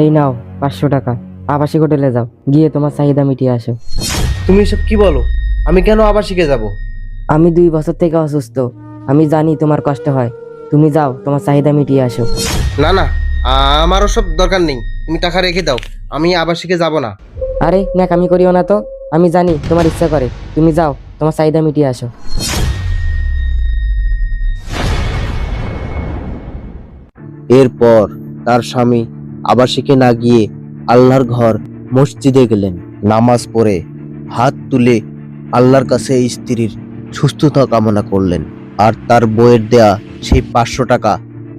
এই নাও 500 টাকা, আবাসিক হোটেলে যাও, গিয়ে তোমার চাহিদা মিটিয়ে আসো। তুমি এসব কি বলো? আমি কেন আবার শিখে যাব? আমি 2 বছর থেকে অসুস্থ, আমি জানি তোমার কষ্ট হয়। তুমি যাও, তোমার চাহিদা মিটিয়ে আসো। না না, আমার ওসব দরকার নেই। তুমি টাকা রেখে দাও, আমি আবার শিখে যাব না। আরে ন্যাকামি করিও না তো, আমি জানি তোমার ইচ্ছা করে। তুমি যাও, তোমার চাহিদা মিটিয়ে আসো। এরপর তার স্বামী আবাসিকে না গিয়ে আল্লাহর ঘর মসজিদে গেলেন। নামাজ পড়ে হাত তুলে আল্লাহর কাছে স্ত্রীর সুস্থতা কামনা করলেন, আর তার বইয়ের দেয়া সেই 500 টাকা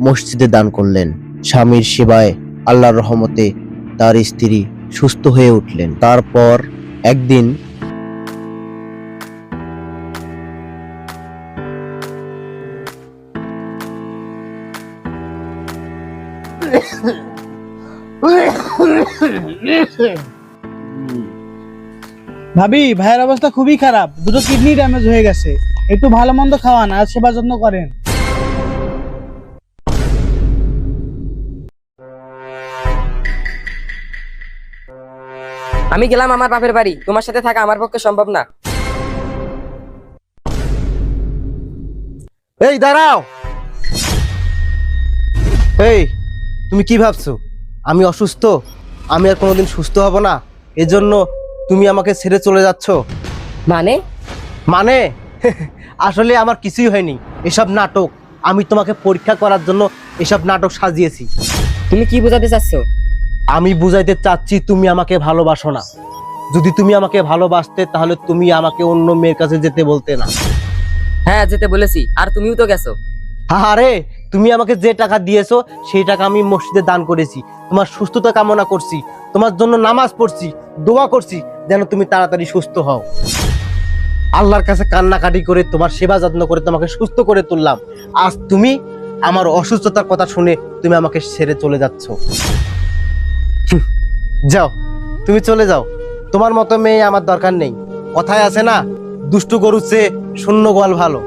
মসজিদে দান করলেন। স্বামীর সেবায় আল্লাহর রহমতে তার স্ত্রী সুস্থ হয়ে উঠলেন। তারপর একদিন ভাবি, ভাইয়ের অবস্থা খুবই খারাপ, দুটো কিডনি ড্যামেজ হয়ে গেছে। একটু ভালো মন্দ খাওয়ান আর সেবা যত্ন করেন। আমি গেলাম আমার বাপের বাড়ি, তোমার সাথে থাকা আমার পক্ষে সম্ভব না। এই দাঁড়াও! এই, তুমি কি ভাবছো আমি অসুস্থ? আমি আর কোনোদিন সুস্থ হব না, এজন্য তুমি আমাকে ছেড়ে চলে যাচ্ছ? মানে? মানে আসলে আমার কিছুই হয়নি, এসব নাটক। আমি তোমাকে পরীক্ষা করার জন্য এসব নাটক সাজিয়েছি। তুমি কি বোঝাতে চাচ্ছ? আমি বুঝাইতে চাচ্ছি তুমি আমাকে ভালোবাসো না। যদি তুমি আমাকে ভালোবাসতে তাহলে তুমি আমাকে অন্য মেয়ের কাছে যেতে বলতে না। হ্যাঁ, যেতে বলেছি, আর তুমিও তো গেছো। আরে, তুমি আমাকে যে টাকা দিয়েছো সেই টাকা আমি মসজিদে দান করেছি, তোমার সুস্থতা কামনা করছি, তোমার জন্য নামাজ পড়ছি, দোয়া করছি যেন তুমি তাড়াতাড়ি সুস্থ হও। আল্লাহর কাছে কান্নাকাটি করে তোমার সেবা যত্ন করে তোমাকে সুস্থ করে তুললাম। আজ তুমি আমার অসুস্থতার কথা শুনে তুমি আমাকে ছেড়ে চলে যাচ্ছ। যাও, তুমি চলে যাও। তোমার মতো মেয়ে আমার দরকার নেই। কথায় আছে না, দুষ্টু গরুর চেয়ে শূন্য গোয়াল ভালো।